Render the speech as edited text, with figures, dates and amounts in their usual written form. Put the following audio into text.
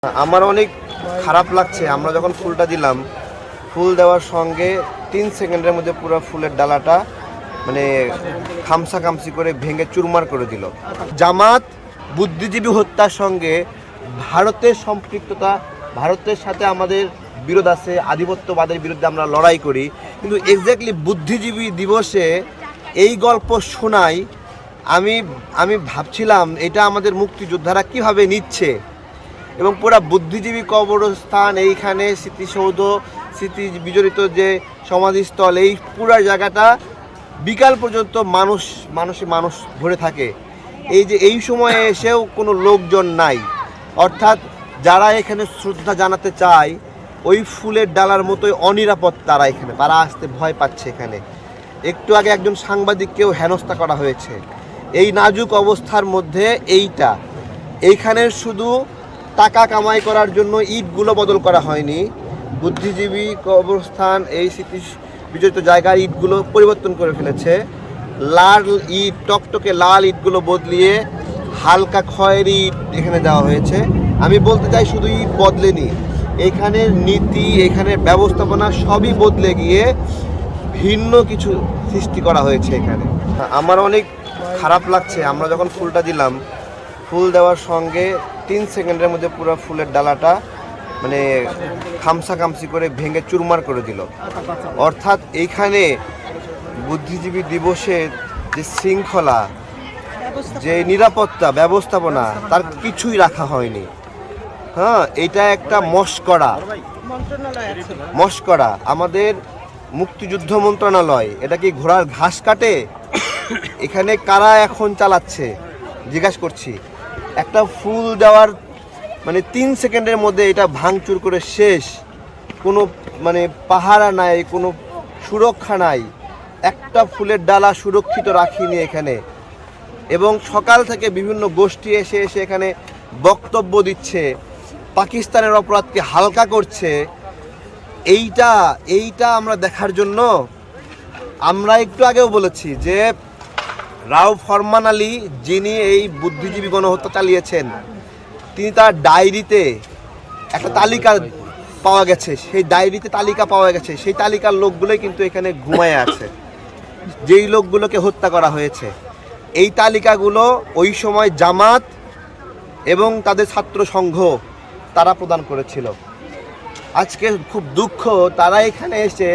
আমার অনেক খারাপ লাগছে। আমরা যখন ফুলটা দিলাম, ফুল দেওয়ার সঙ্গে 3 সেকেন্ডের মধ্যে পুরো ফুলের ডালাটা মানে খামসা খামসি করে ভেঙে চুরমার করে দিল। জামাত বুদ্ধিজীবী হত্যার সঙ্গে ভারতের সম্পৃক্ততা, ভারতের সাথে আমাদের বিরোধ আছে, আধিপত্যবাদের বিরুদ্ধে আমরা লড়াই করি, কিন্তু এক্স্যাক্টলি বুদ্ধিজীবী দিবসে এই গল্প শোনাই আমি ভাবছিলাম এটা আমাদের মুক্তিযোদ্ধারা কিভাবে নিচ্ছে। এবং পুরা বুদ্ধিজীবী কবরস্থান, এইখানে স্মৃতিসৌধ, স্মৃতি বিজড়িত যে সমাধিস্থল, এই পুরা জায়গাটা বিকাল পর্যন্ত মানুষ ভরে থাকে। এই সময়ে এসেও কোনো লোকজন নাই, অর্থাৎ যারা এখানে শ্রদ্ধা জানাতে চায় ওই ফুলের ডালার মতোই অনিরাপদ তারা আসতে ভয় পাচ্ছে। এখানে একটু আগে একজন সাংবাদিককেও হেনস্থা করা হয়েছে। এই নাজুক অবস্থার মধ্যে এইখানে শুধু টাকা কামাই করার জন্য ইটগুলো বদল করা হয়নি, বুদ্ধিজীবী কবরস্থান এই স্মৃতি বিজড়িত জায়গার ইটগুলো পরিবর্তন করে ফেলেছে। লাল ইট, টকটকে লাল ইটগুলো বদলিয়ে হালকা খয়েরি ইট এখানে দেওয়া হয়েছে। আমি বলতে চাই শুধু ইট বদলেনি, এখানের নীতি, এখানের ব্যবস্থাপনা সবই বদলে গিয়ে ভিন্ন কিছু সৃষ্টি করা হয়েছে এখানে। আমার অনেক খারাপ লাগছে। আমরা যখন ফুলটা দিলাম, ফুল দেওয়ার সঙ্গে 3 সেকেন্ডের মধ্যে পুরো ফুলের ডালাটা মানে খামসা খামসি করে ভেঙে চুরমার করে দিল। অর্থাৎ এইখানে বুদ্ধিজীবী দিবসের যে শৃঙ্খলা, যে নিরাপত্তা ব্যবস্থাপনা, তার কিছুই রাখা হয়নি। এটা একটা মস্করা। আমাদের মুক্তিযুদ্ধ মন্ত্রণালয় এটা কি ঘোড়ার ঘাস কাটে? এখানে কারা এখন চালাচ্ছে জিজ্ঞাসা করছি। একটা ফুল দেওয়ার 3 সেকেন্ডের মধ্যে এটা ভাঙচুর করে শেষ। কোনো পাহারা নাই, কোনো সুরক্ষা নাই, একটা ফুলের ডালা সুরক্ষিত রাখিনি এখানে। এবং সকাল থেকে বিভিন্ন গোষ্ঠী এসে এখানে বক্তব্য দিচ্ছে, পাকিস্তানের অপরাধকে হালকা করছে। এইটা আমরা দেখার জন্য আমরা একটু আগেও বলেছি যে রাও ফরমান আলী, যিনি এই বুদ্ধিজীবী গণহত্যা চালিয়েছেন, তিনি তার ডায়েরিতে একটা তালিকা পাওয়া গেছে। সেই ডায়েরিতে তালিকা পাওয়া গেছে, সেই তালিকার লোকগুলোই কিন্তু এখানে ঘুমায় আছে, যেই লোকগুলোকে হত্যা করা হয়েছে। এই তালিকাগুলো ওই সময় জামাত এবং তাদের ছাত্র সংঘ তারা প্রদান করেছিল। আজকে খুব দুঃখ, তারা এখানে এসে